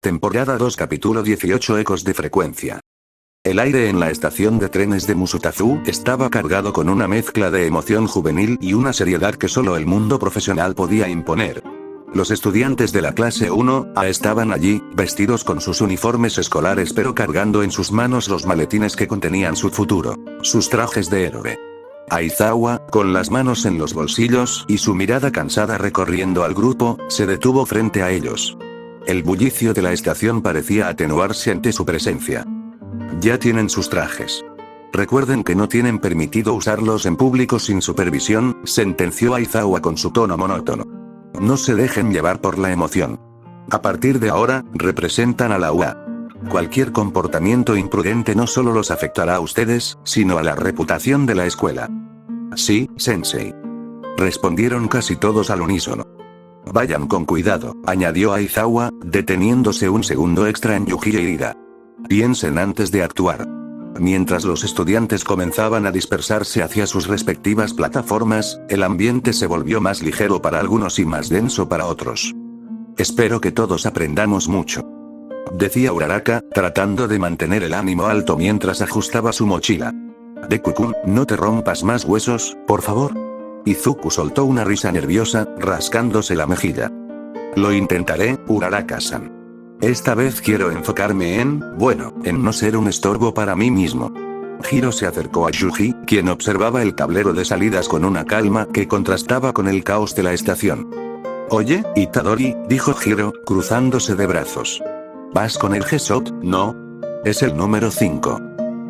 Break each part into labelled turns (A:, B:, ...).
A: Temporada 2 capítulo 18 Ecos de frecuencia. El aire en la estación de trenes de Musutazu estaba cargado con una mezcla de emoción juvenil y una seriedad que solo el mundo profesional podía imponer. Los estudiantes de la clase 1A estaban allí, vestidos con sus uniformes escolares pero cargando en sus manos los maletines que contenían su futuro, sus trajes de héroe. Aizawa, con las manos en los bolsillos y su mirada cansada recorriendo al grupo, se detuvo frente a ellos. El bullicio de la estación parecía atenuarse ante su presencia. Ya tienen sus trajes. Recuerden que no tienen permitido usarlos en público sin supervisión, sentenció Aizawa con su tono monótono. No se dejen llevar por la emoción. A partir de ahora, representan a la UA. Cualquier comportamiento imprudente no solo los afectará a ustedes, sino a la reputación de la escuela. Sí, sensei. Respondieron casi todos al unísono. Vayan con cuidado, añadió Aizawa, deteniéndose un segundo extra en Yuji e Ida. Piensen antes de actuar. Mientras los estudiantes comenzaban a dispersarse hacia sus respectivas plataformas, el ambiente se volvió más ligero para algunos y más denso para otros. Espero que todos aprendamos mucho, decía Uraraka, tratando de mantener el ánimo alto mientras ajustaba su mochila. Deku-kun, no te rompas más huesos, por favor. Izuku soltó una risa nerviosa, rascándose la mejilla. Lo intentaré, Uraraka-san. Esta vez quiero enfocarme en no ser un estorbo para mí mismo. Hiro se acercó a Yuji, quien observaba el tablero de salidas con una calma que contrastaba con el caos de la estación. Oye, Itadori, dijo Hiro, cruzándose de brazos. ¿Vas con el G-Shot? No. Es el número 5.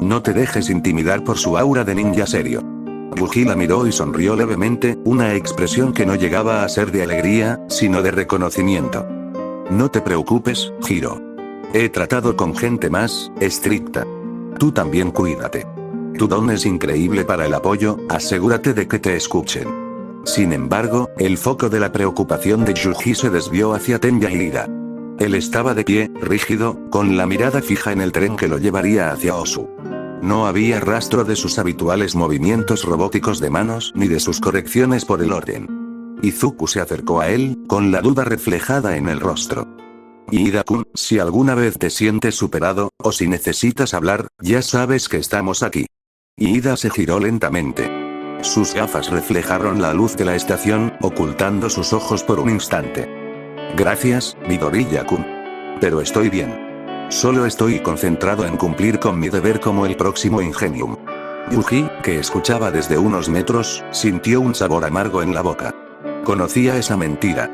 A: No te dejes intimidar por su aura de ninja serio. Yuji la miró y sonrió levemente, una expresión que no llegaba a ser de alegría, sino de reconocimiento. No te preocupes, Hiro. He tratado con gente más estricta. Tú también cuídate. Tu don es increíble para el apoyo, asegúrate de que te escuchen. Sin embargo, el foco de la preocupación de Yuji se desvió hacia Tenya y Ida. Él estaba de pie, rígido, con la mirada fija en el tren que lo llevaría hacia Osu. No había rastro de sus habituales movimientos robóticos de manos ni de sus correcciones por el orden. Izuku se acercó a él, con la duda reflejada en el rostro. Ida-kun, si alguna vez te sientes superado, o si necesitas hablar, ya sabes que estamos aquí. Ida se giró lentamente. Sus gafas reflejaron la luz de la estación, ocultando sus ojos por un instante. Gracias, Midoriya-kun. Pero estoy bien. Solo estoy concentrado en cumplir con mi deber como el próximo Ingenium. Yuji, que escuchaba desde unos metros, sintió un sabor amargo en la boca. Conocía esa mentira.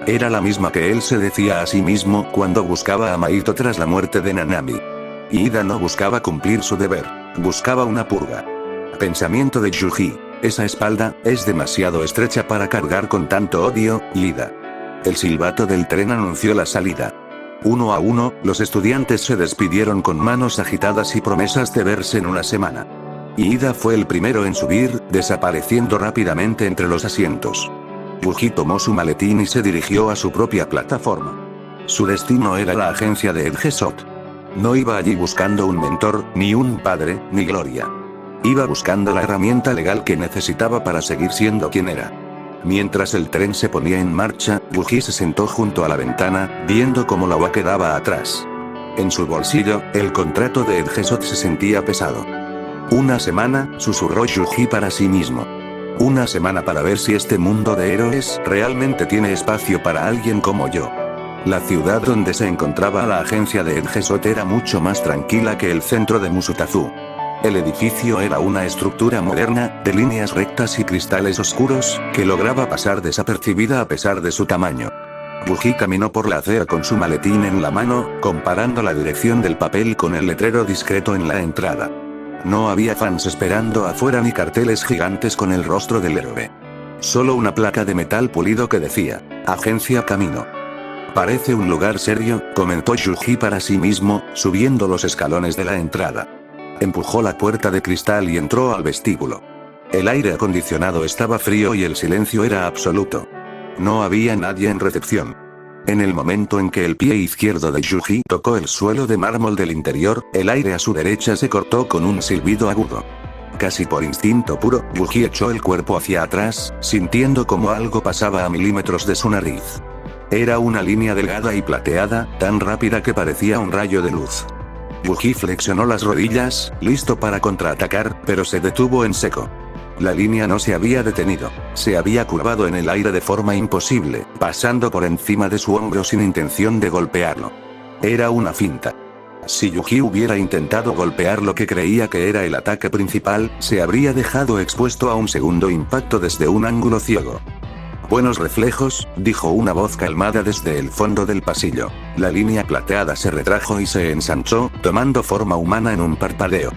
A: Era la misma que él se decía a sí mismo cuando buscaba a Maito tras la muerte de Nanami. Ida no buscaba cumplir su deber, buscaba una purga. Pensamiento de Yuji, esa espalda es demasiado estrecha para cargar con tanto odio, Ida. El silbato del tren anunció la salida. Uno a uno, los estudiantes se despidieron con manos agitadas y promesas de verse en una semana. Ida fue el primero en subir, desapareciendo rápidamente entre los asientos. Yuji tomó su maletín y se dirigió a su propia plataforma. Su destino era la agencia de G-Shot. No iba allí buscando un mentor, ni un padre, ni gloria. Iba buscando la herramienta legal que necesitaba para seguir siendo quien era. Mientras el tren se ponía en marcha, Yuji se sentó junto a la ventana, viendo cómo la UA quedaba atrás. En su bolsillo, el contrato de G-Shot se sentía pesado. Una semana, susurró Yuji para sí mismo. Una semana para ver si este mundo de héroes realmente tiene espacio para alguien como yo. La ciudad donde se encontraba la agencia de G-Shot era mucho más tranquila que el centro de Musutazu. El edificio era una estructura moderna, de líneas rectas y cristales oscuros, que lograba pasar desapercibida a pesar de su tamaño. Yuji caminó por la acera con su maletín en la mano, comparando la dirección del papel con el letrero discreto en la entrada. No había fans esperando afuera ni carteles gigantes con el rostro del héroe. Solo una placa de metal pulido que decía, Agencia Camino. Parece un lugar serio, comentó Yuji para sí mismo, subiendo los escalones de la entrada. Empujó la puerta de cristal y entró al vestíbulo. El aire acondicionado estaba frío y el silencio era absoluto. No había nadie en recepción. En el momento en que el pie izquierdo de Yuji tocó el suelo de mármol del interior, el aire a su derecha se cortó con un silbido agudo. Casi por instinto puro, Yuji echó el cuerpo hacia atrás, sintiendo como algo pasaba a milímetros de su nariz. Era una línea delgada y plateada, tan rápida que parecía un rayo de luz. Yuji flexionó las rodillas, listo para contraatacar, pero se detuvo en seco. La línea no se había detenido. Se había curvado en el aire de forma imposible, pasando por encima de su hombro sin intención de golpearlo. Era una finta. Si Yuji hubiera intentado golpear lo que creía que era el ataque principal, se habría dejado expuesto a un segundo impacto desde un ángulo ciego. Buenos reflejos, dijo una voz calmada desde el fondo del pasillo. La línea plateada se retrajo y se ensanchó, tomando forma humana en un parpadeo.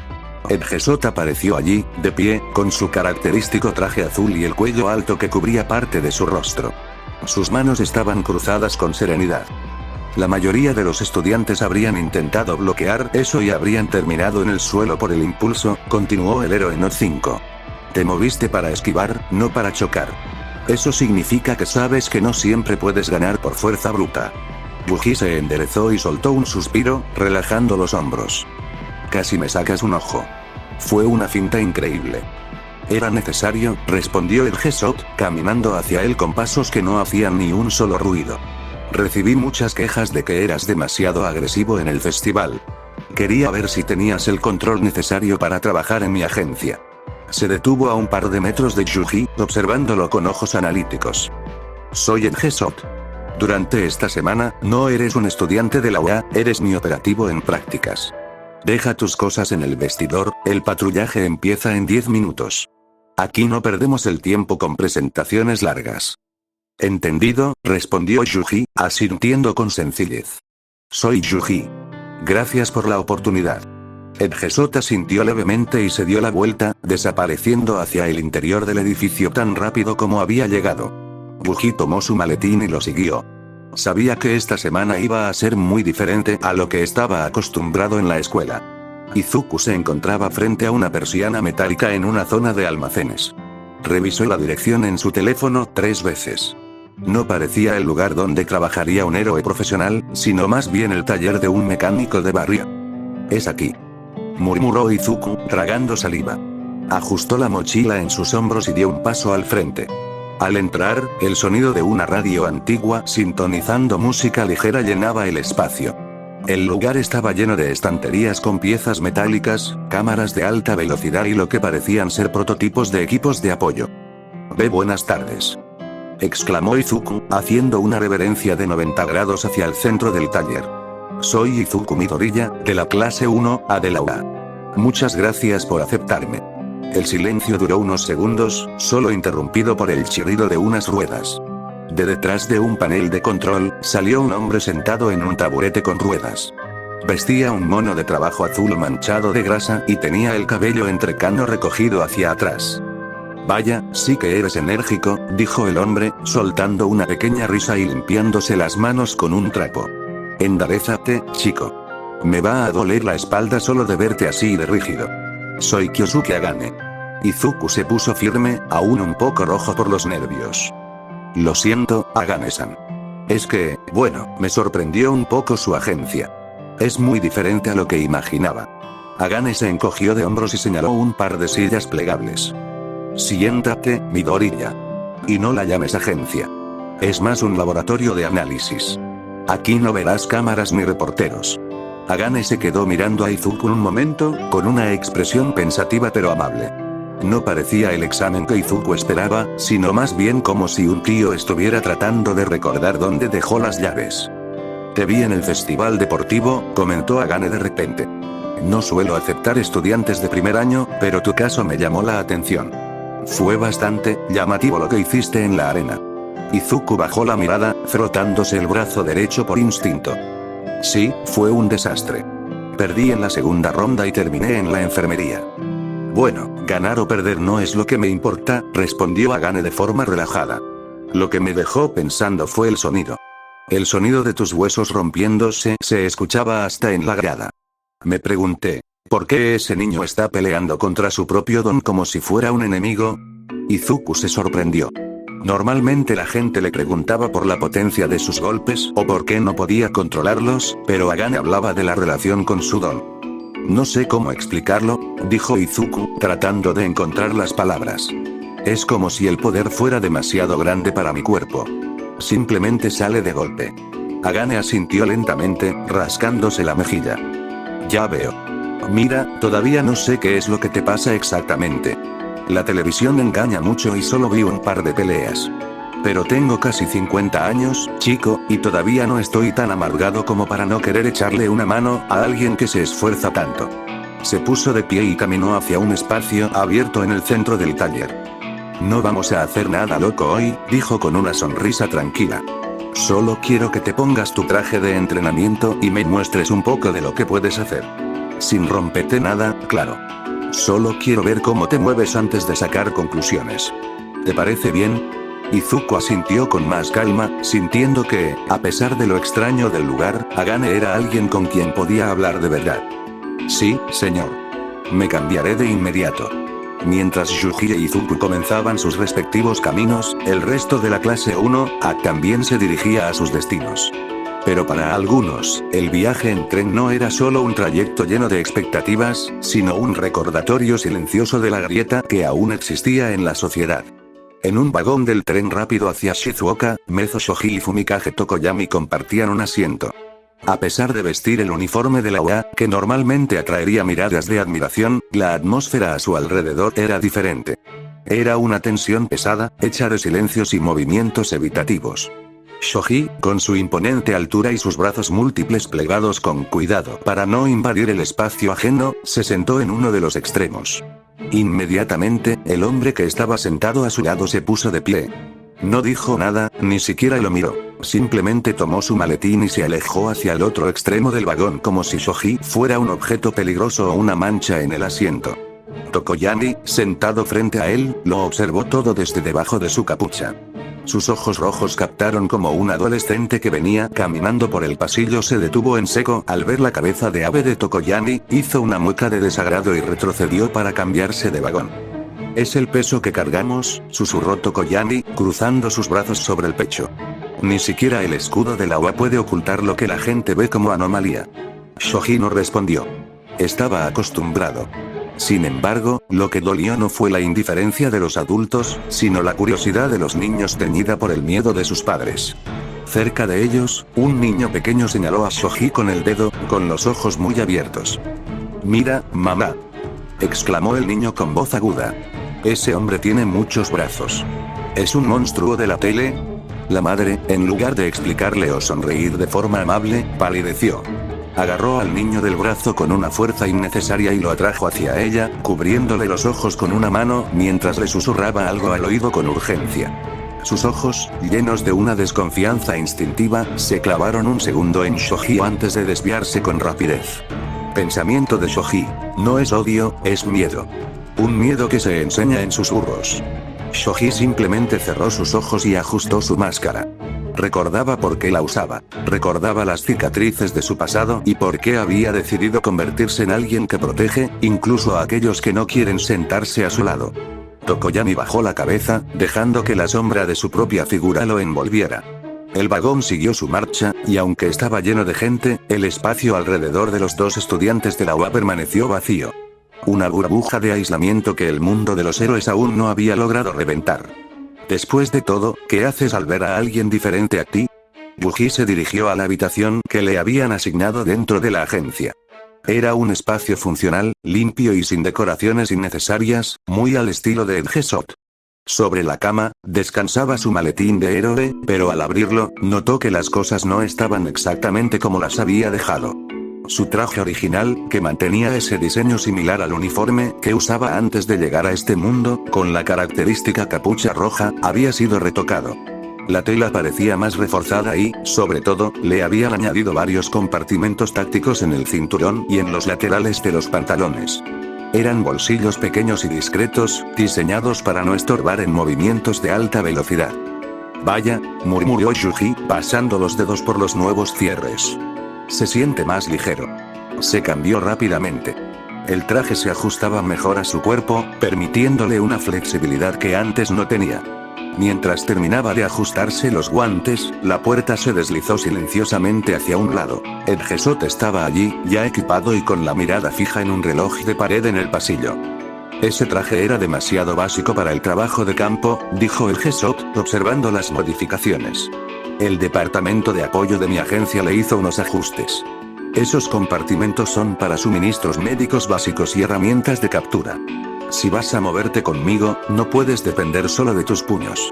A: Edgesot apareció allí, de pie, con su característico traje azul y el cuello alto que cubría parte de su rostro. Sus manos estaban cruzadas con serenidad. La mayoría de los estudiantes habrían intentado bloquear eso y habrían terminado en el suelo por el impulso, continuó el héroe No 5. Te moviste para esquivar, no para chocar. Eso significa que sabes que no siempre puedes ganar por fuerza bruta. Yuji se enderezó y soltó un suspiro, relajando los hombros. Casi me sacas un ojo. Fue una finta increíble. Era necesario, respondió Edgesot, caminando hacia él con pasos que no hacían ni un solo ruido. Recibí muchas quejas de que eras demasiado agresivo en el festival. Quería ver si tenías el control necesario para trabajar en mi agencia. Se detuvo a un par de metros de Yuji, observándolo con ojos analíticos. Soy Edgesot. Durante esta semana, no eres un estudiante de la UA, eres mi operativo en prácticas. Deja tus cosas en el vestidor, el patrullaje empieza en 10 minutos. Aquí no perdemos el tiempo con presentaciones largas. Entendido, respondió Yuji, asintiendo con sencillez. Soy Yuji. Gracias por la oportunidad. Edgesot asintió levemente y se dio la vuelta, desapareciendo hacia el interior del edificio tan rápido como había llegado. Yuji tomó su maletín y lo siguió. Sabía que esta semana iba a ser muy diferente a lo que estaba acostumbrado en la escuela. Izuku se encontraba frente a una persiana metálica en una zona de almacenes. Revisó la dirección en su teléfono 3 veces. No parecía el lugar donde trabajaría un héroe profesional, sino más bien el taller de un mecánico de barrio. Es aquí, murmuró Izuku, tragando saliva. Ajustó la mochila en sus hombros y dio un paso al frente. Al entrar, el sonido de una radio antigua sintonizando música ligera llenaba el espacio. El lugar estaba lleno de estanterías con piezas metálicas, cámaras de alta velocidad y lo que parecían ser prototipos de equipos de apoyo. Buenas tardes, exclamó Izuku, haciendo una reverencia de 90 grados hacia el centro del taller. Soy Izuku Midoriya, de la clase 1A de la UA. Muchas gracias por aceptarme. El silencio duró unos segundos, solo interrumpido por el chirrido de unas ruedas. De detrás de un panel de control, salió un hombre sentado en un taburete con ruedas. Vestía un mono de trabajo azul manchado de grasa y tenía el cabello entrecano recogido hacia atrás. Vaya, sí que eres enérgico, dijo el hombre, soltando una pequeña risa y limpiándose las manos con un trapo. Enderezate, chico. Me va a doler la espalda solo de verte así de rígido. Soy Kyosuke Agane. Izuku se puso firme, aún un poco rojo por los nervios. Lo siento, Agane-san. Es que, bueno, me sorprendió un poco su agencia. Es muy diferente a lo que imaginaba. Agane se encogió de hombros y señaló un par de sillas plegables. Siéntate, Midoriya. Y no la llames agencia. Es más un laboratorio de análisis. Aquí no verás cámaras ni reporteros. Agane se quedó mirando a Izuku un momento, con una expresión pensativa pero amable. No parecía el examen que Izuku esperaba, sino más bien como si un tío estuviera tratando de recordar dónde dejó las llaves. Te vi en el festival deportivo, comentó Agane de repente. No suelo aceptar estudiantes de primer año, pero tu caso me llamó la atención. Fue bastante llamativo lo que hiciste en la arena. Izuku bajó la mirada, frotándose el brazo derecho por instinto. Sí, fue un desastre. Perdí en la segunda ronda y terminé en la enfermería. Bueno, ganar o perder no es lo que me importa, respondió Agane de forma relajada. Lo que me dejó pensando fue el sonido. El sonido de tus huesos rompiéndose se escuchaba hasta en la grada. Me pregunté, ¿por qué ese niño está peleando contra su propio don como si fuera un enemigo? Izuku se sorprendió. Normalmente la gente le preguntaba por la potencia de sus golpes o por qué no podía controlarlos, pero Agane hablaba de la relación con su don. No sé cómo explicarlo, dijo Izuku, tratando de encontrar las palabras. Es como si el poder fuera demasiado grande para mi cuerpo. Simplemente sale de golpe. Agane asintió lentamente, rascándose la mejilla. Ya veo. Mira, todavía no sé qué es lo que te pasa exactamente. La televisión engaña mucho y solo vi un par de peleas. Pero tengo casi 50 años, chico, y todavía no estoy tan amargado como para no querer echarle una mano a alguien que se esfuerza tanto. Se puso de pie y caminó hacia un espacio abierto en el centro del taller. No vamos a hacer nada loco hoy, dijo con una sonrisa tranquila. Solo quiero que te pongas tu traje de entrenamiento y me muestres un poco de lo que puedes hacer. Sin romperte nada, claro. Solo quiero ver cómo te mueves antes de sacar conclusiones. ¿Te parece bien? Izuku asintió con más calma, sintiendo que, a pesar de lo extraño del lugar, Agane era alguien con quien podía hablar de verdad. Sí, señor. Me cambiaré de inmediato. Mientras Yuji e Izuku comenzaban sus respectivos caminos, el resto de la clase 1A también se dirigía a sus destinos. Pero para algunos, el viaje en tren no era solo un trayecto lleno de expectativas, sino un recordatorio silencioso de la grieta que aún existía en la sociedad. En un vagón del tren rápido hacia Shizuoka, Mezo Shoji y Fumikage Tokoyami compartían un asiento. A pesar de vestir el uniforme de la UA, que normalmente atraería miradas de admiración, la atmósfera a su alrededor era diferente. Era una tensión pesada, hecha de silencios y movimientos evitativos. Shoji, con su imponente altura y sus brazos múltiples plegados con cuidado para no invadir el espacio ajeno, se sentó en uno de los extremos. Inmediatamente, el hombre que estaba sentado a su lado se puso de pie. No dijo nada, ni siquiera lo miró. Simplemente tomó su maletín y se alejó hacia el otro extremo del vagón como si Shoji fuera un objeto peligroso o una mancha en el asiento. Tokoyami, sentado frente a él, lo observó todo desde debajo de su capucha. Sus ojos rojos captaron como un adolescente que venía caminando por el pasillo se detuvo en seco al ver la cabeza de ave de Tokoyami, hizo una mueca de desagrado y retrocedió para cambiarse de vagón. Es el peso que cargamos, susurró Tokoyami, cruzando sus brazos sobre el pecho. Ni siquiera el escudo de la UA puede ocultar lo que la gente ve como anomalía. Shoji no respondió. Estaba acostumbrado. Sin embargo, lo que dolió no fue la indiferencia de los adultos, sino la curiosidad de los niños teñida por el miedo de sus padres. Cerca de ellos, un niño pequeño señaló a Shoji con el dedo, con los ojos muy abiertos. «Mira, mamá», exclamó el niño con voz aguda. «Ese hombre tiene muchos brazos. ¿Es un monstruo de la tele?». La madre, en lugar de explicarle o sonreír de forma amable, palideció. Agarró al niño del brazo con una fuerza innecesaria y lo atrajo hacia ella, cubriéndole los ojos con una mano, mientras le susurraba algo al oído con urgencia. Sus ojos, llenos de una desconfianza instintiva, se clavaron un segundo en Shoji antes de desviarse con rapidez. Pensamiento de Shoji. No es odio, es miedo. Un miedo que se enseña en susurros. Shoji simplemente cerró sus ojos y ajustó su máscara. Recordaba por qué la usaba, recordaba las cicatrices de su pasado y por qué había decidido convertirse en alguien que protege, incluso a aquellos que no quieren sentarse a su lado. Tokoyami bajó la cabeza, dejando que la sombra de su propia figura lo envolviera. El vagón siguió su marcha, y aunque estaba lleno de gente, el espacio alrededor de los dos estudiantes de la UA permaneció vacío. Una burbuja de aislamiento que el mundo de los héroes aún no había logrado reventar. Después de todo, ¿qué haces al ver a alguien diferente a ti? Yuji se dirigió a la habitación que le habían asignado dentro de la agencia. Era un espacio funcional, limpio y sin decoraciones innecesarias, muy al estilo de Edgesot. Sobre la cama, descansaba su maletín de héroe, pero al abrirlo, notó que las cosas no estaban exactamente como las había dejado. Su traje original, que mantenía ese diseño similar al uniforme que usaba antes de llegar a este mundo, con la característica capucha roja, había sido retocado. La tela parecía más reforzada y, sobre todo, le habían añadido varios compartimentos tácticos en el cinturón y en los laterales de los pantalones. Eran bolsillos pequeños y discretos, diseñados para no estorbar en movimientos de alta velocidad. «Vaya», murmuró Yuji, pasando los dedos por los nuevos cierres. «Se siente más ligero». Se cambió rápidamente. El traje se ajustaba mejor a su cuerpo, permitiéndole una flexibilidad que antes no tenía. Mientras terminaba de ajustarse los guantes, la puerta se deslizó silenciosamente hacia un lado. Edgesot estaba allí, ya equipado y con la mirada fija en un reloj de pared en el pasillo. «Ese traje era demasiado básico para el trabajo de campo», dijo Edgesot, observando las modificaciones. El departamento de apoyo de mi agencia le hizo unos ajustes. Esos compartimentos son para suministros médicos básicos y herramientas de captura. Si vas a moverte conmigo, no puedes depender solo de tus puños.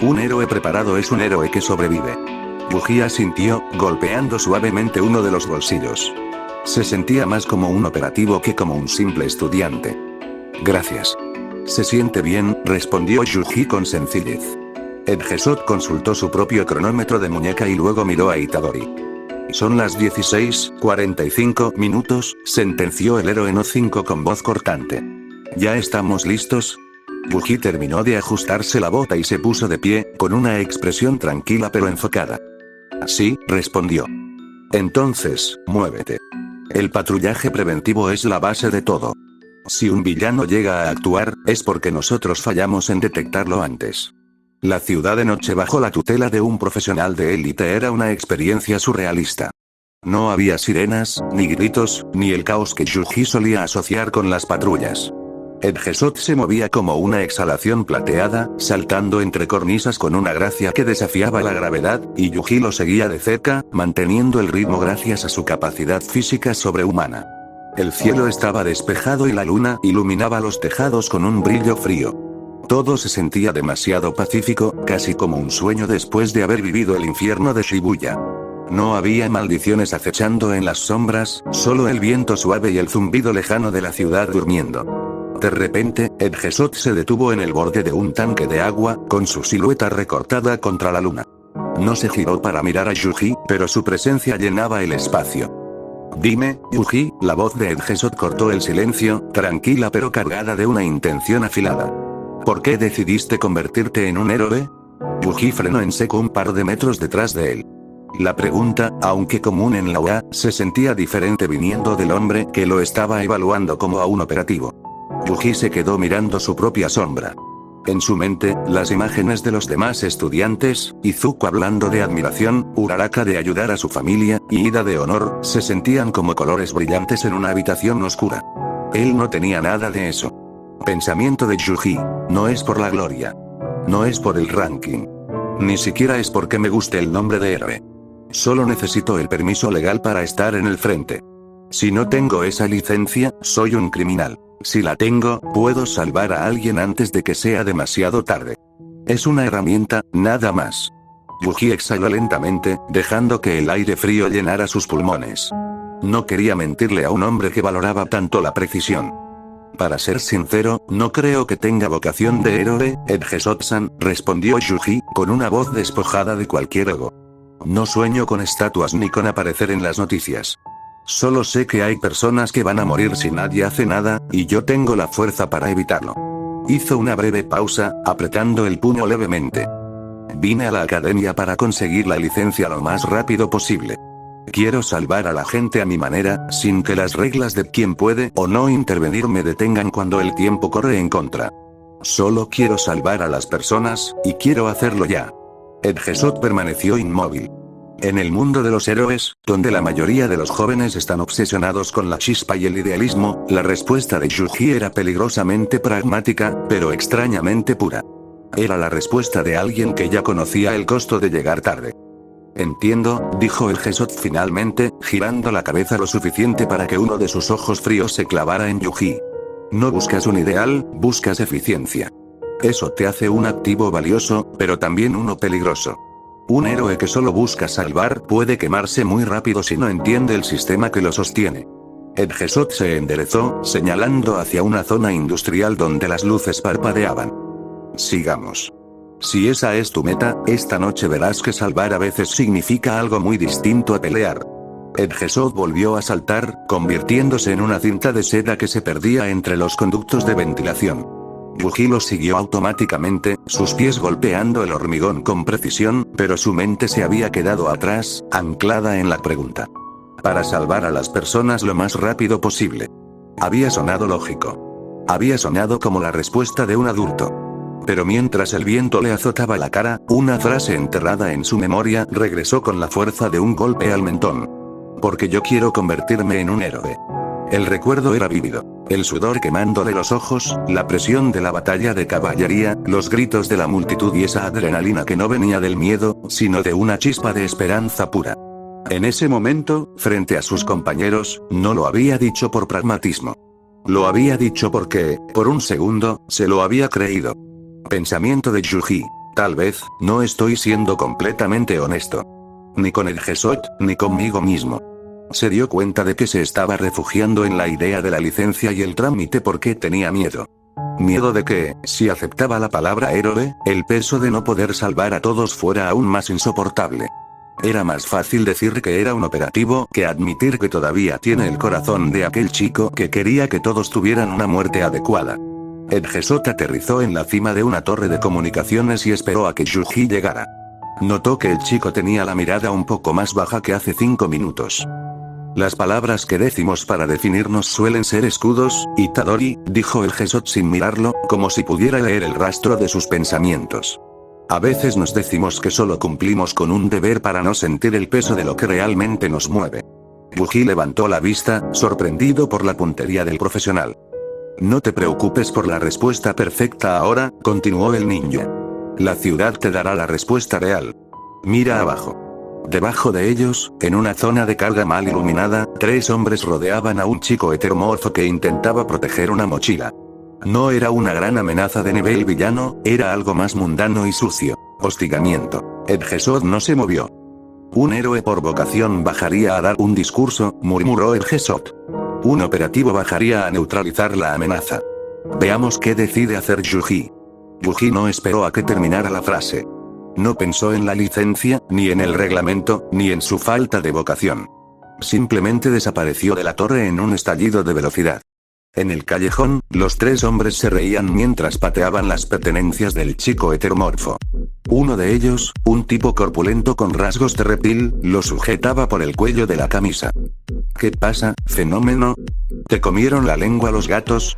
A: Un héroe preparado es un héroe que sobrevive. Yuji asintió, golpeando suavemente uno de los bolsillos. Se sentía más como un operativo que como un simple estudiante. Gracias. Se siente bien, respondió Yuji con sencillez. Edgesot consultó su propio cronómetro de muñeca y luego miró a Itadori. Son las 16:45 minutos, sentenció el héroe no 5 con voz cortante. ¿Ya estamos listos? Yuji terminó de ajustarse la bota y se puso de pie, con una expresión tranquila pero enfocada. Sí, respondió. Entonces, muévete. El patrullaje preventivo es la base de todo. Si un villano llega a actuar, es porque nosotros fallamos en detectarlo antes. La ciudad de noche bajo la tutela de un profesional de élite era una experiencia surrealista. No había sirenas, ni gritos, ni el caos que Yuji solía asociar con las patrullas. Edgesot se movía como una exhalación plateada, saltando entre cornisas con una gracia que desafiaba la gravedad, y Yuji lo seguía de cerca, manteniendo el ritmo gracias a su capacidad física sobrehumana. El cielo estaba despejado y la luna iluminaba los tejados con un brillo frío. Todo se sentía demasiado pacífico, casi como un sueño después de haber vivido el infierno de Shibuya. No había maldiciones acechando en las sombras, solo el viento suave y el zumbido lejano de la ciudad durmiendo. De repente, Edgesot se detuvo en el borde de un tanque de agua, con su silueta recortada contra la luna. No se giró para mirar a Yuji, pero su presencia llenaba el espacio. Dime, Yuji, la voz de Edgesot cortó el silencio, tranquila pero cargada de una intención afilada. ¿Por qué decidiste convertirte en un héroe? Yuji frenó en seco un par de metros detrás de él. La pregunta, aunque común en la UA, se sentía diferente viniendo del hombre que lo estaba evaluando como a un operativo. Yuji se quedó mirando su propia sombra. En su mente, las imágenes de los demás estudiantes, Izuku hablando de admiración, Uraraka de ayudar a su familia, y Ida de honor, se sentían como colores brillantes en una habitación oscura. Él no tenía nada de eso. Pensamiento de Yuji, no es por la gloria. No es por el ranking. Ni siquiera es porque me guste el nombre de héroe. Solo necesito el permiso legal para estar en el frente. Si no tengo esa licencia, soy un criminal. Si la tengo, puedo salvar a alguien antes de que sea demasiado tarde. Es una herramienta, nada más. Yuji exhaló lentamente, dejando que el aire frío llenara sus pulmones. No quería mentirle a un hombre que valoraba tanto la precisión. Para ser sincero, no creo que tenga vocación de héroe, Edgesot-san, respondió Yuji, con una voz despojada de cualquier ego. No sueño con estatuas ni con aparecer en las noticias. Solo sé que hay personas que van a morir si nadie hace nada, y yo tengo la fuerza para evitarlo. Hizo una breve pausa, apretando el puño levemente. Vine a la academia para conseguir la licencia lo más rápido posible. Quiero salvar a la gente a mi manera, sin que las reglas de quién puede o no intervenir me detengan cuando el tiempo corre en contra. Solo quiero salvar a las personas, y quiero hacerlo ya. Edgesot permaneció inmóvil. En el mundo de los héroes, donde la mayoría de los jóvenes están obsesionados con la chispa y el idealismo, la respuesta de Yuji era peligrosamente pragmática, pero extrañamente pura. Era la respuesta de alguien que ya conocía el costo de llegar tarde. Entiendo, dijo Edgesot finalmente, girando la cabeza lo suficiente para que uno de sus ojos fríos se clavara en Yuji. No buscas un ideal, buscas eficiencia. Eso te hace un activo valioso, pero también uno peligroso. Un héroe que solo busca salvar puede quemarse muy rápido si no entiende el sistema que lo sostiene. Edgesot se enderezó, señalando hacia una zona industrial donde las luces parpadeaban. Sigamos. Si esa es tu meta, esta noche verás que salvar a veces significa algo muy distinto a pelear. Edgesot volvió a saltar, convirtiéndose en una cinta de seda que se perdía entre los conductos de ventilación. Yuji lo siguió automáticamente, sus pies golpeando el hormigón con precisión, pero su mente se había quedado atrás, anclada en la pregunta. Para salvar a las personas lo más rápido posible. Había sonado lógico. Había sonado como la respuesta de un adulto. Pero mientras el viento le azotaba la cara, una frase enterrada en su memoria regresó con la fuerza de un golpe al mentón. Porque yo quiero convertirme en un héroe. El recuerdo era vívido. El sudor quemándole los ojos, la presión de la batalla de caballería, los gritos de la multitud y esa adrenalina que no venía del miedo, sino de una chispa de esperanza pura. En ese momento, frente a sus compañeros, no lo había dicho por pragmatismo. Lo había dicho porque, por un segundo, se lo había creído. Pensamiento de Yuji. Tal vez, no estoy siendo completamente honesto. Ni con el Gesot, ni conmigo mismo. Se dio cuenta de que se estaba refugiando en la idea de la licencia y el trámite porque tenía miedo. Miedo de que, si aceptaba la palabra héroe, el peso de no poder salvar a todos fuera aún más insoportable. Era más fácil decir que era un operativo que admitir que todavía tiene el corazón de aquel chico que quería que todos tuvieran una muerte adecuada. Ed Gesot aterrizó en la cima de una torre de comunicaciones y esperó a que Yuji llegara. Notó que el chico tenía la mirada un poco más baja que hace 5 minutos. Las palabras que decimos para definirnos suelen ser escudos, Itadori, dijo el Gesot sin mirarlo, como si pudiera leer el rastro de sus pensamientos. A veces nos decimos que solo cumplimos con un deber para no sentir el peso de lo que realmente nos mueve. Yuji levantó la vista, sorprendido por la puntería del profesional. No te preocupes por la respuesta perfecta ahora, continuó el ninja. La ciudad te dará la respuesta real. Mira abajo. Debajo de ellos, en una zona de carga mal iluminada, 3 hombres rodeaban a un chico heteromorfo que intentaba proteger una mochila. No era una gran amenaza de nivel villano, era algo más mundano y sucio. Hostigamiento. Ed Gesot no se movió. Un héroe por vocación bajaría a dar un discurso, murmuró Ed Gesot. Un operativo bajaría a neutralizar la amenaza. Veamos qué decide hacer Yuji. Yuji no esperó a que terminara la frase. No pensó en la licencia, ni en el reglamento, ni en su falta de vocación. Simplemente desapareció de la torre en un estallido de velocidad. En el callejón, los 3 hombres se reían mientras pateaban las pertenencias del chico heteromorfo. Uno de ellos, un tipo corpulento con rasgos de reptil, lo sujetaba por el cuello de la camisa. ¿Qué pasa, fenómeno? ¿Te comieron la lengua los gatos?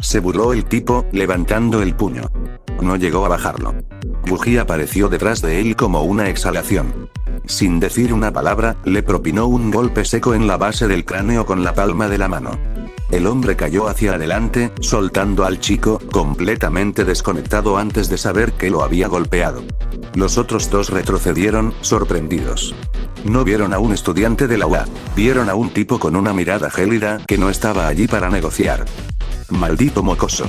A: Se burló el tipo, levantando el puño. No llegó a bajarlo. Yuji apareció detrás de él como una exhalación. Sin decir una palabra, le propinó un golpe seco en la base del cráneo con la palma de la mano. El hombre cayó hacia adelante, soltando al chico, completamente desconectado antes de saber que lo había golpeado. Los otros 2 retrocedieron, sorprendidos. No vieron a un estudiante de la UA, vieron a un tipo con una mirada gélida que no estaba allí para negociar. ¡Maldito mocoso!,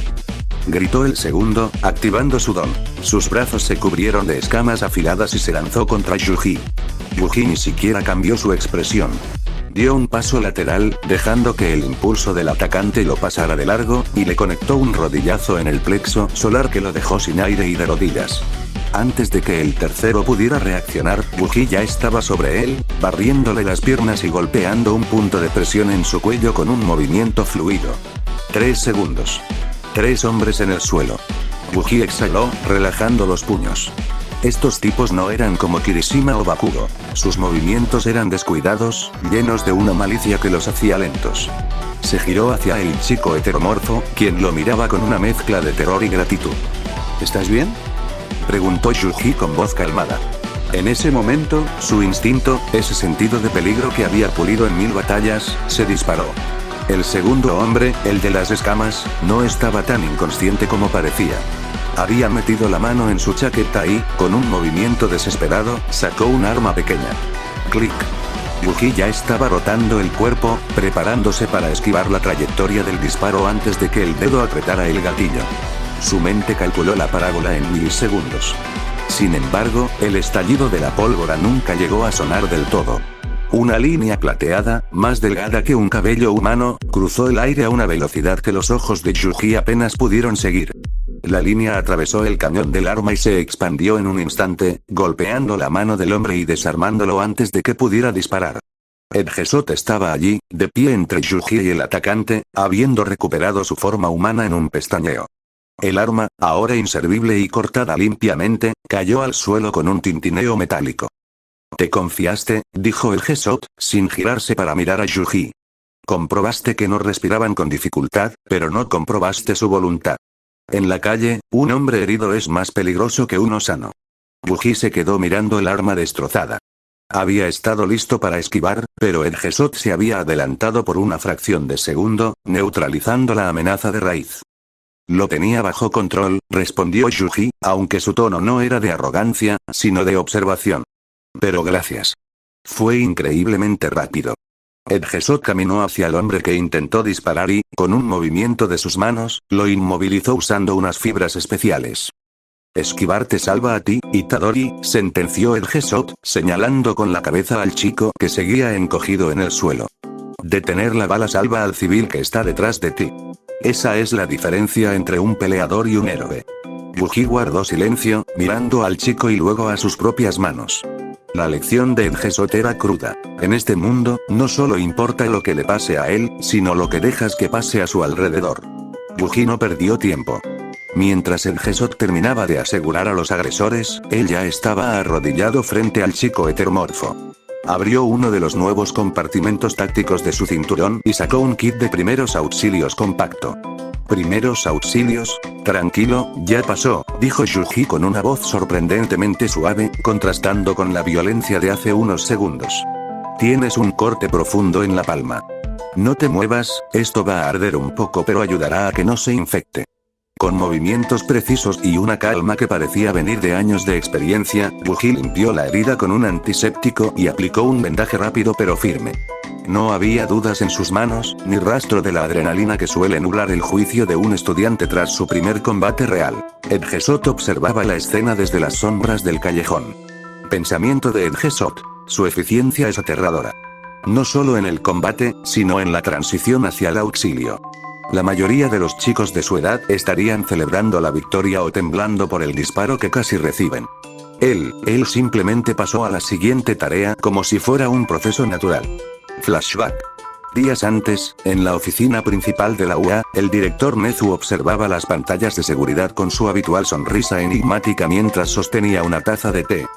A: gritó el segundo, activando su don. Sus brazos se cubrieron de escamas afiladas y se lanzó contra Yuji. Yuji ni siquiera cambió su expresión. Dio un paso lateral, dejando que el impulso del atacante lo pasara de largo, y le conectó un rodillazo en el plexo solar que lo dejó sin aire y de rodillas. Antes de que el tercero pudiera reaccionar, Yuji ya estaba sobre él, barriéndole las piernas y golpeando un punto de presión en su cuello con un movimiento fluido. 3 segundos. 3 hombres en el suelo. Yuji exhaló, relajando los puños. Estos tipos no eran como Kirishima o Bakugo. Sus movimientos eran descuidados, llenos de una malicia que los hacía lentos. Se giró hacia el chico heteromorfo, quien lo miraba con una mezcla de terror y gratitud. ¿Estás bien?, preguntó Yuji con voz calmada. En ese momento, su instinto, ese sentido de peligro que había pulido en 1000 batallas, se disparó. El segundo hombre, el de las escamas, no estaba tan inconsciente como parecía. Había metido la mano en su chaqueta y, con un movimiento desesperado, sacó un arma pequeña. Clic. Yuji ya estaba rotando el cuerpo, preparándose para esquivar la trayectoria del disparo antes de que el dedo apretara el gatillo. Su mente calculó la parábola en milisegundos. Sin embargo, el estallido de la pólvora nunca llegó a sonar del todo. Una línea plateada, más delgada que un cabello humano, cruzó el aire a una velocidad que los ojos de Yuji apenas pudieron seguir. La línea atravesó el cañón del arma y se expandió en un instante, golpeando la mano del hombre y desarmándolo antes de que pudiera disparar. Ed Gesot estaba allí, de pie entre Yuji y el atacante, habiendo recuperado su forma humana en un pestañeo. El arma, ahora inservible y cortada limpiamente, cayó al suelo con un tintineo metálico. «Te confiaste», dijo el Gesot, sin girarse para mirar a Yuji. «Comprobaste que no respiraban con dificultad, pero no comprobaste su voluntad. En la calle, un hombre herido es más peligroso que uno sano». Yuji se quedó mirando el arma destrozada. Había estado listo para esquivar, pero Edgesot se había adelantado por una fracción de segundo, neutralizando la amenaza de raíz. Lo tenía bajo control, respondió Yuji, aunque su tono no era de arrogancia, sino de observación. Pero gracias. Fue increíblemente rápido. Edgesot caminó hacia el hombre que intentó disparar y, con un movimiento de sus manos, lo inmovilizó usando unas fibras especiales. Esquivar te salva a ti, Itadori, sentenció Edgesot, señalando con la cabeza al chico que seguía encogido en el suelo. Detener la bala salva al civil que está detrás de ti. Esa es la diferencia entre un peleador y un héroe. Yuji guardó silencio, mirando al chico y luego a sus propias manos. La lección de Edgesot era cruda. En este mundo, no solo importa lo que le pase a él, sino lo que dejas que pase a su alrededor. Yuji no perdió tiempo. Mientras Edgesot terminaba de asegurar a los agresores, él ya estaba arrodillado frente al chico heteromorfo. Abrió uno de los nuevos compartimentos tácticos de su cinturón y sacó un kit de primeros auxilios compacto. ¿Primeros auxilios? Tranquilo, ya pasó, dijo Yuji con una voz sorprendentemente suave, contrastando con la violencia de hace unos segundos. Tienes un corte profundo en la palma. No te muevas, esto va a arder un poco pero ayudará a que no se infecte. Con movimientos precisos y una calma que parecía venir de años de experiencia, Yuji limpió la herida con un antiséptico y aplicó un vendaje rápido pero firme. No había dudas en sus manos, ni rastro de la adrenalina que suele nublar el juicio de un estudiante tras su primer combate real. Edgesot observaba la escena desde las sombras del callejón. Pensamiento de Edgesot. Su eficiencia es aterradora. No solo en el combate, sino en la transición hacia el auxilio. La mayoría de los chicos de su edad estarían celebrando la victoria o temblando por el disparo que casi reciben. Él simplemente pasó a la siguiente tarea como si fuera un proceso natural. Flashback. Días antes, en la oficina principal de la UA, el director Nezu observaba las pantallas de seguridad con su habitual sonrisa enigmática mientras sostenía una taza de té.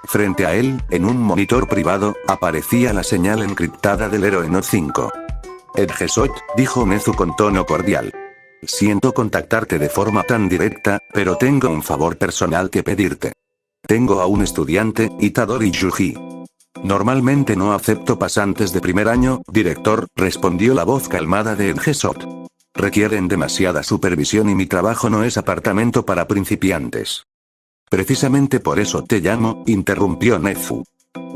A: Frente a él, en un monitor privado, aparecía la señal encriptada del héroe Note 5. Edgesot, dijo Nezu con tono cordial. Siento contactarte de forma tan directa, pero tengo un favor personal que pedirte. Tengo a un estudiante, Itadori Yuji. Normalmente no acepto pasantes de primer año, director, respondió la voz calmada de Edgesot. Requieren demasiada supervisión y mi trabajo no es apartamento para principiantes. Precisamente por eso te llamo, interrumpió Nezu.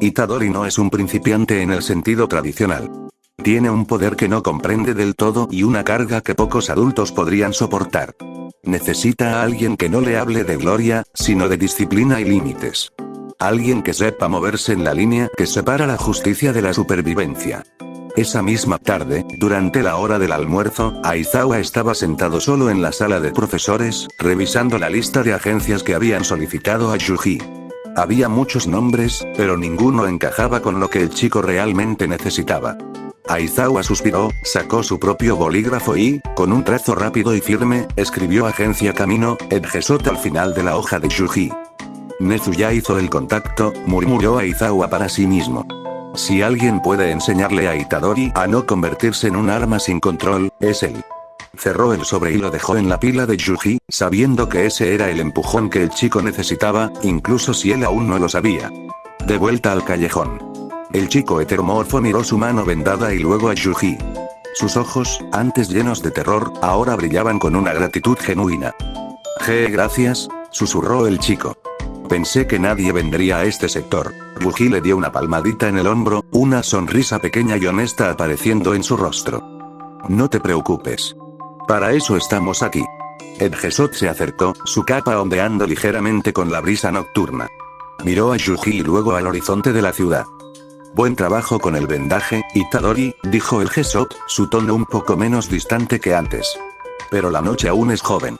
A: Itadori no es un principiante en el sentido tradicional. Tiene un poder que no comprende del todo y una carga que pocos adultos podrían soportar. Necesita a alguien que no le hable de gloria, sino de disciplina y límites. Alguien que sepa moverse en la línea que separa la justicia de la supervivencia. Esa misma tarde, durante la hora del almuerzo, Aizawa estaba sentado solo en la sala de profesores, revisando la lista de agencias que habían solicitado a Yuji. Había muchos nombres, pero ninguno encajaba con lo que el chico realmente necesitaba. Aizawa suspiró, sacó su propio bolígrafo y, con un trazo rápido y firme, escribió Agencia Camino, Edgesot al final de la hoja de Yuji. Nezu ya hizo el contacto, murmuró Aizawa para sí mismo. Si alguien puede enseñarle a Itadori a no convertirse en un arma sin control, es él. Cerró el sobre y lo dejó en la pila de Yuji, sabiendo que ese era el empujón que el chico necesitaba, incluso si él aún no lo sabía. De vuelta al callejón. El chico heteromorfo miró su mano vendada y luego a Yuji. Sus ojos, antes llenos de terror, ahora brillaban con una gratitud genuina. Gracias, susurró el chico. Pensé que nadie vendría a este sector. Yuji le dio una palmadita en el hombro, una sonrisa pequeña y honesta apareciendo en su rostro. No te preocupes. Para eso estamos aquí. Edgesot se acercó, su capa ondeando ligeramente con la brisa nocturna. Miró a Yuji y luego al horizonte de la ciudad. Buen trabajo con el vendaje, Itadori, dijo Edgesot, su tono un poco menos distante que antes. Pero la noche aún es joven.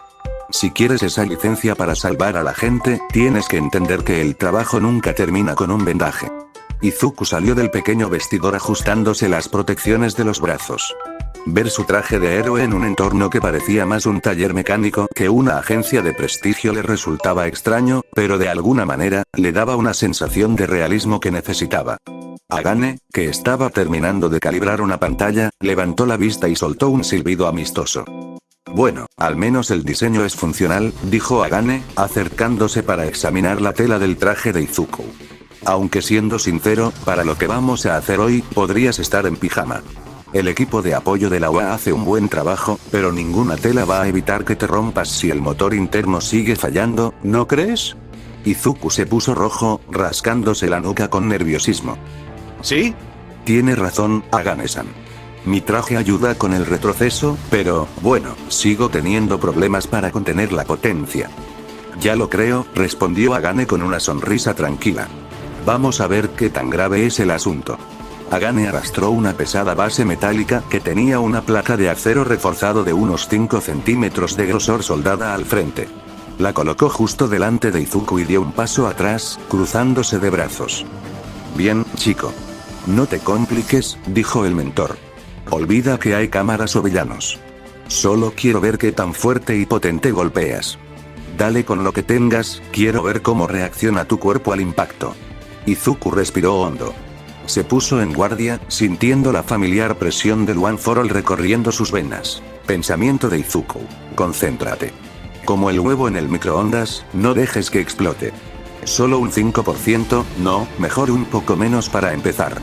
A: Si quieres esa licencia para salvar a la gente, tienes que entender que el trabajo nunca termina con un vendaje. Izuku salió del pequeño vestidor ajustándose las protecciones de los brazos. Ver su traje de héroe en un entorno que parecía más un taller mecánico que una agencia de prestigio le resultaba extraño, pero de alguna manera, le daba una sensación de realismo que necesitaba. Agane, que estaba terminando de calibrar una pantalla, levantó la vista y soltó un silbido amistoso. Bueno, al menos el diseño es funcional, dijo Agane, acercándose para examinar la tela del traje de Izuku. Aunque siendo sincero, para lo que vamos a hacer hoy, podrías estar en pijama. El equipo de apoyo de la UA hace un buen trabajo, pero ninguna tela va a evitar que te rompas si el motor interno sigue fallando, ¿no crees? Izuku se puso rojo, rascándose la nuca con nerviosismo.
B: ¿Sí?
A: Tiene razón, Agane-san. Mi traje ayuda con el retroceso, pero, bueno, sigo teniendo problemas para contener la potencia. Ya lo creo, respondió Agane con una sonrisa tranquila. Vamos a ver qué tan grave es el asunto. Agane arrastró una pesada base metálica que tenía una placa de acero reforzado de unos 5 centímetros de grosor soldada al frente. La colocó justo delante de Izuku y dio un paso atrás, cruzándose de brazos. Bien, chico. No te compliques, dijo el mentor. Olvida que hay cámaras o villanos. Solo quiero ver qué tan fuerte y potente golpeas. Dale con lo que tengas, quiero ver cómo reacciona tu cuerpo al impacto. Izuku respiró hondo. Se puso en guardia, sintiendo la familiar presión del One for All recorriendo sus venas. Pensamiento de Izuku. Concéntrate. Como el huevo en el microondas, no dejes que explote. Solo un 5%, no, mejor un poco menos para empezar.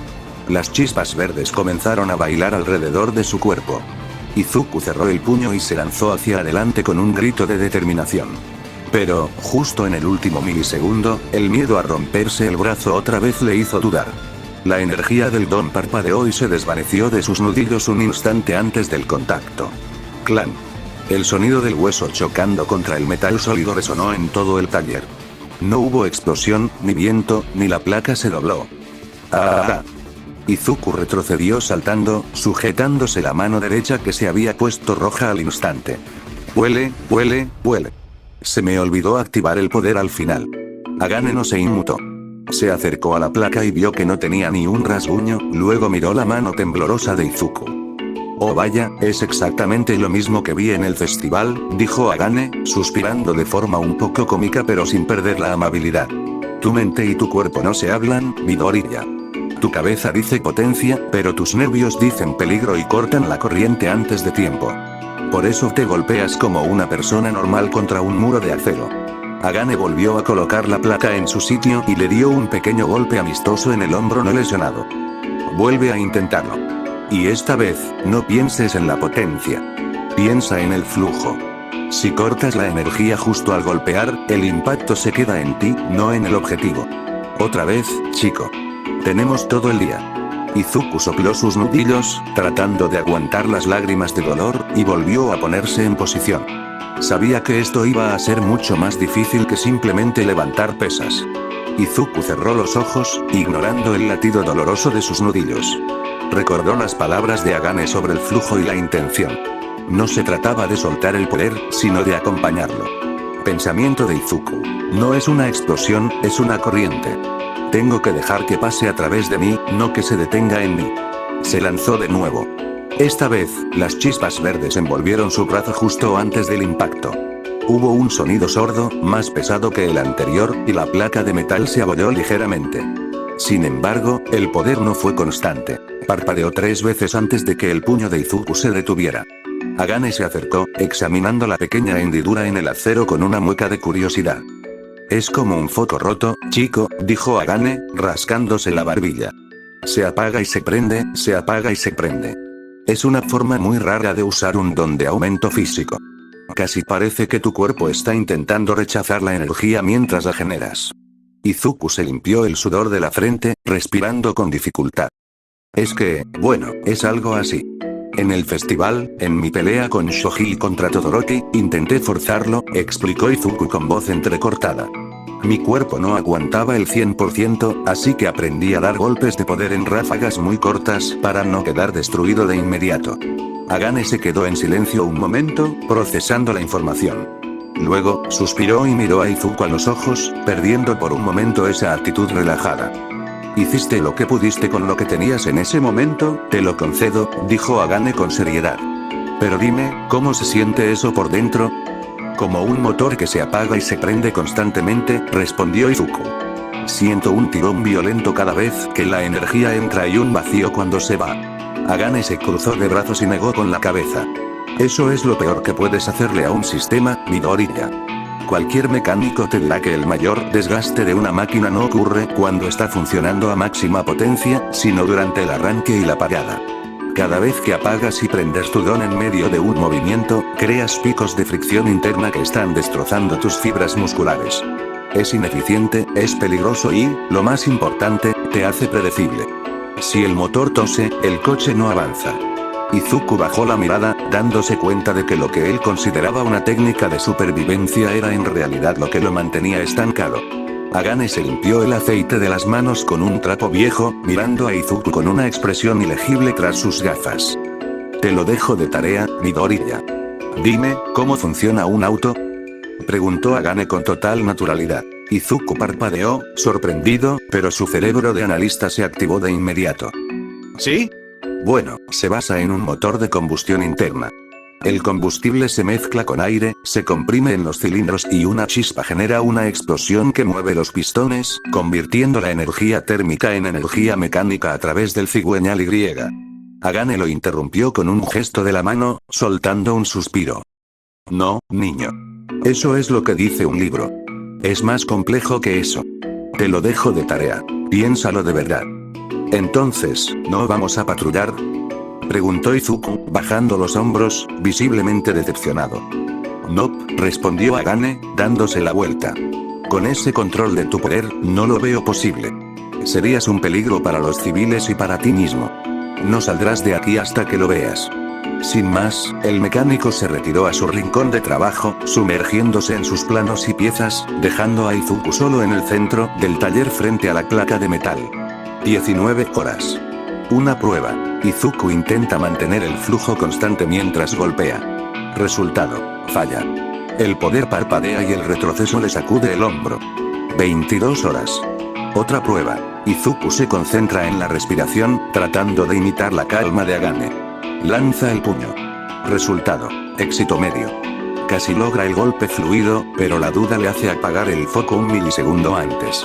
A: Las chispas verdes comenzaron a bailar alrededor de su cuerpo. Izuku cerró el puño y se lanzó hacia adelante con un grito de determinación. Pero, justo en el último milisegundo, el miedo a romperse el brazo otra vez le hizo dudar. La energía del don parpadeó y se desvaneció de sus nudillos un instante antes del contacto. ¡Clan! El sonido del hueso chocando contra el metal sólido resonó en todo el taller. No hubo explosión, ni viento, ni la placa se dobló. ¡Ah! Izuku retrocedió saltando, sujetándose la mano derecha que se había puesto roja al instante. ¡Huele, huele, huele! Se me olvidó activar el poder al final. Agane no se inmutó. Se acercó a la placa y vio que no tenía ni un rasguño, luego miró la mano temblorosa de Izuku. Oh vaya, es exactamente lo mismo que vi en el festival, dijo Agane, suspirando de forma un poco cómica pero sin perder la amabilidad. Tu mente y tu cuerpo no se hablan, Midoriya. Tu cabeza dice potencia, pero tus nervios dicen peligro y cortan la corriente antes de tiempo. Por eso te golpeas como una persona normal contra un muro de acero. Agane volvió a colocar la placa en su sitio y le dio un pequeño golpe amistoso en el hombro no lesionado. Vuelve a intentarlo. Y esta vez, no pienses en la potencia. Piensa en el flujo. Si cortas la energía justo al golpear, el impacto se queda en ti, no en el objetivo. Otra vez, chico. Tenemos todo el día. Izuku sopló sus nudillos, tratando de aguantar las lágrimas de dolor, y volvió a ponerse en posición. Sabía que esto iba a ser mucho más difícil que simplemente levantar pesas. Izuku cerró los ojos, ignorando el latido doloroso de sus nudillos. Recordó las palabras de Agane sobre el flujo y la intención. No se trataba de soltar el poder, sino de acompañarlo. Pensamiento de Izuku. No es una explosión, es una corriente. Tengo que dejar que pase a través de mí, no que se detenga en mí. Se lanzó de nuevo. Esta vez, las chispas verdes envolvieron su brazo justo antes del impacto. Hubo un sonido sordo, más pesado que el anterior, y la placa de metal se abolló ligeramente. Sin embargo, el poder no fue constante. Parpadeó 3 veces antes de que el puño de Izuku se detuviera. Agane se acercó, examinando la pequeña hendidura en el acero con una mueca de curiosidad. Es como un foco roto, chico, dijo Agane, rascándose la barbilla. Se apaga y se prende, se apaga y se prende. Es una forma muy rara de usar un don de aumento físico. Casi parece que tu cuerpo está intentando rechazar la energía mientras la generas. Izuku se limpió el sudor de la frente, respirando con dificultad. Es que, bueno, es algo así. En el festival, en mi pelea con Shoji contra Todoroki, intenté forzarlo, explicó Izuku con voz entrecortada. Mi cuerpo no aguantaba el 100%, así que aprendí a dar golpes de poder en ráfagas muy cortas para no quedar destruido de inmediato. Agane se quedó en silencio un momento, procesando la información. Luego, suspiró y miró a Izuku a los ojos, perdiendo por un momento esa actitud relajada. Hiciste lo que pudiste con lo que tenías en ese momento, te lo concedo, dijo Agane con seriedad. Pero dime, ¿cómo se siente eso por dentro? Como un motor que se apaga y se prende constantemente, respondió Izuku. Siento un tirón violento cada vez que la energía entra y un vacío cuando se va. Agane se cruzó de brazos y negó con la cabeza. Eso es lo peor que puedes hacerle a un sistema, Midoriya. Cualquier mecánico te dirá que el mayor desgaste de una máquina no ocurre cuando está funcionando a máxima potencia, sino durante el arranque y la parada. Cada vez que apagas y prendes tu don en medio de un movimiento, creas picos de fricción interna que están destrozando tus fibras musculares. Es ineficiente, es peligroso y, lo más importante, te hace predecible. Si el motor tose, el coche no avanza. Izuku bajó la mirada, dándose cuenta de que lo que él consideraba una técnica de supervivencia era en realidad lo que lo mantenía estancado. Agane se limpió el aceite de las manos con un trapo viejo, mirando a Izuku con una expresión ilegible tras sus gafas. Te lo dejo de tarea, Midoriya. Dime, ¿cómo funciona un auto? Preguntó Agane con total naturalidad. Izuku parpadeó, sorprendido, pero su cerebro de analista se activó de inmediato.
B: ¿Sí?
A: Bueno, se basa en un motor de combustión interna. El combustible se mezcla con aire, se comprime en los cilindros y una chispa genera una explosión que mueve los pistones, convirtiendo la energía térmica en energía mecánica a través del cigüeñal Y. Agane lo interrumpió con un gesto de la mano, soltando un suspiro. No, niño. Eso es lo que dice un libro. Es más complejo que eso. Te lo dejo de tarea. Piénsalo de verdad. Entonces, ¿no vamos a patrullar? Preguntó Izuku, bajando los hombros, visiblemente decepcionado. No, respondió Agane, dándose la vuelta. Con ese control de tu poder, no lo veo posible. Serías un peligro para los civiles y para ti mismo. No saldrás de aquí hasta que lo veas. Sin más, el mecánico se retiró a su rincón de trabajo, sumergiéndose en sus planos y piezas, dejando a Izuku solo en el centro del taller frente a la placa de metal. 19 horas. Una prueba. Izuku intenta mantener el flujo constante mientras golpea. Resultado: falla. El poder parpadea y el retroceso le sacude el hombro. 22 horas. Otra prueba. Izuku se concentra en la respiración, tratando de imitar la calma de Agane. Lanza el puño. Resultado: éxito medio. Casi logra el golpe fluido, pero la duda le hace apagar el foco un milisegundo antes.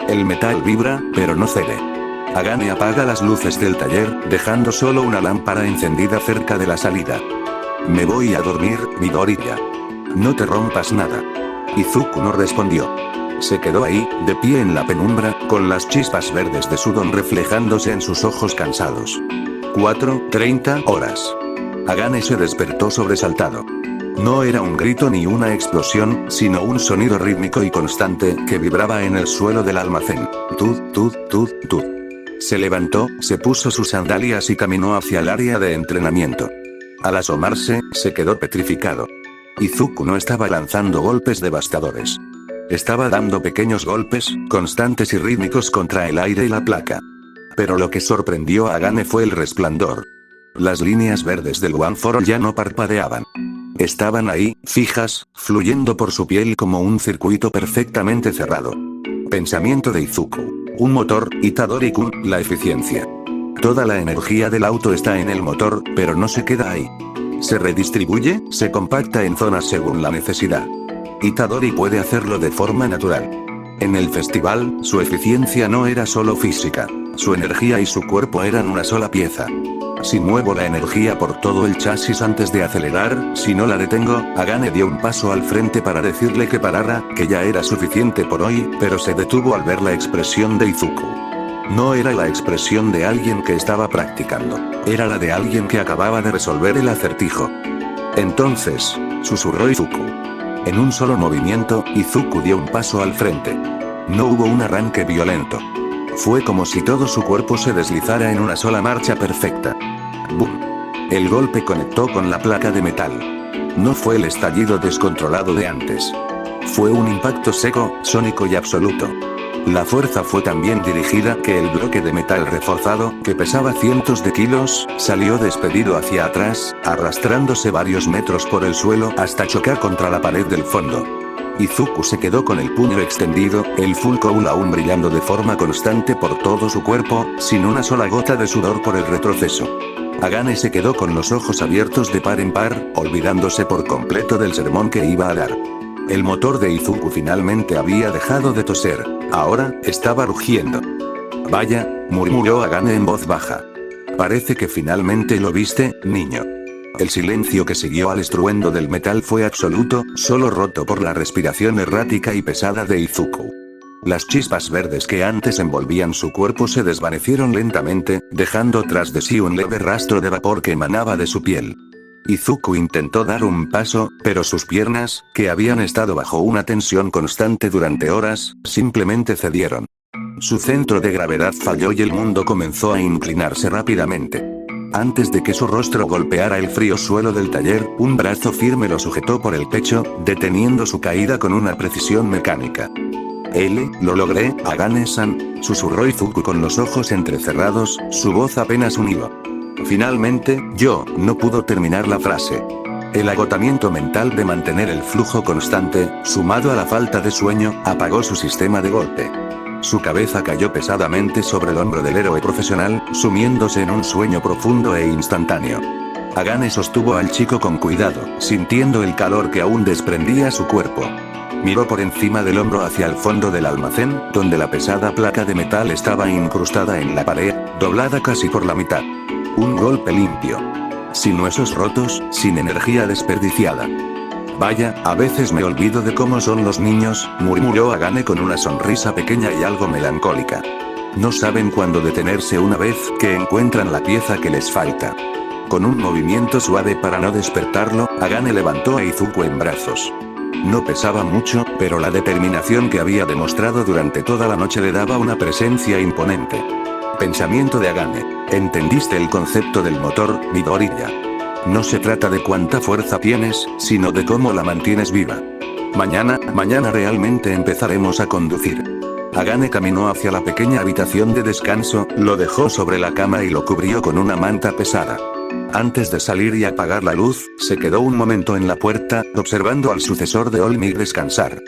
A: El metal vibra, pero no cede. Agane apaga las luces del taller, dejando solo una lámpara encendida cerca de la salida. Me voy a dormir, Midoriya. No te rompas nada. Izuku no respondió. Se quedó ahí, de pie en la penumbra, con las chispas verdes de sudor reflejándose en sus ojos cansados. 4:30 horas. Agane se despertó sobresaltado. No era un grito ni una explosión, sino un sonido rítmico y constante que vibraba en el suelo del almacén. Tud, tud, tud, tud. Se levantó, se puso sus sandalias y caminó hacia el área de entrenamiento. Al asomarse, se quedó petrificado. Izuku no estaba lanzando golpes devastadores. Estaba dando pequeños golpes, constantes y rítmicos contra el aire y la placa. Pero lo que sorprendió a Agane fue el resplandor. Las líneas verdes del One for All ya no parpadeaban. Estaban ahí, fijas, fluyendo por su piel como un circuito perfectamente cerrado. Pensamiento de Izuku. Un motor, Itadori-kun, la eficiencia. Toda la energía del auto está en el motor, pero no se queda ahí. Se redistribuye, se compacta en zonas según la necesidad. Itadori puede hacerlo de forma natural. En el festival, su eficiencia no era solo física. Su energía y su cuerpo eran una sola pieza. Si muevo la energía por todo el chasis antes de acelerar, si no la detengo, Agane dio un paso al frente para decirle que parara, que ya era suficiente por hoy, pero se detuvo al ver la expresión de Izuku. No era la expresión de alguien que estaba practicando, era la de alguien que acababa de resolver el acertijo. Entonces, susurró Izuku. En un solo movimiento, Izuku dio un paso al frente. No hubo un arranque violento. Fue como si todo su cuerpo se deslizara en una sola marcha perfecta. ¡Bum! El golpe conectó con la placa de metal. No fue el estallido descontrolado de antes. Fue un impacto seco, sónico y absoluto. La fuerza fue tan bien dirigida que el bloque de metal reforzado, que pesaba cientos de kilos, salió despedido hacia atrás, arrastrándose varios metros por el suelo hasta chocar contra la pared del fondo. Izuku se quedó con el puño extendido, el full cowl aún brillando de forma constante por todo su cuerpo, sin una sola gota de sudor por el retroceso. Agane se quedó con los ojos abiertos de par en par, olvidándose por completo del sermón que iba a dar. El motor de Izuku finalmente había dejado de toser, ahora, estaba rugiendo. Vaya, murmuró Agane en voz baja. Parece que finalmente lo viste, niño. El silencio que siguió al estruendo del metal fue absoluto, solo roto por la respiración errática y pesada de Izuku. Las chispas verdes que antes envolvían su cuerpo se desvanecieron lentamente, dejando tras de sí un leve rastro de vapor que emanaba de su piel. Izuku intentó dar un paso, pero sus piernas, que habían estado bajo una tensión constante durante horas, simplemente cedieron. Su centro de gravedad falló y el mundo comenzó a inclinarse rápidamente. Antes de que su rostro golpeara el frío suelo del taller, un brazo firme lo sujetó por el pecho, deteniendo su caída con una precisión mecánica. Lo logré, Agane-san, susurró Izuku con los ojos entrecerrados, su voz apenas un hilo. Finalmente, no pudo terminar la frase. El agotamiento mental de mantener el flujo constante, sumado a la falta de sueño, apagó su sistema de golpe. Su cabeza cayó pesadamente sobre el hombro del héroe profesional, sumiéndose en un sueño profundo e instantáneo. Agane sostuvo al chico con cuidado, sintiendo el calor que aún desprendía su cuerpo. Miró por encima del hombro hacia el fondo del almacén, donde la pesada placa de metal estaba incrustada en la pared, doblada casi por la mitad. Un golpe limpio. Sin huesos rotos, sin energía desperdiciada. Vaya, a veces me olvido de cómo son los niños, murmuró Agane con una sonrisa pequeña y algo melancólica. No saben cuándo detenerse una vez que encuentran la pieza que les falta. Con un movimiento suave para no despertarlo, Agane levantó a Izuku en brazos. No pesaba mucho, pero la determinación que había demostrado durante toda la noche le daba una presencia imponente. Pensamiento de Agane. ¿Entendiste el concepto del motor, Midoriya? No se trata de cuánta fuerza tienes, sino de cómo la mantienes viva. Mañana realmente empezaremos a conducir. Agane caminó hacia la pequeña habitación de descanso, lo dejó sobre la cama y lo cubrió con una manta pesada. Antes de salir y apagar la luz, se quedó un momento en la puerta, observando al sucesor de Olmig descansar.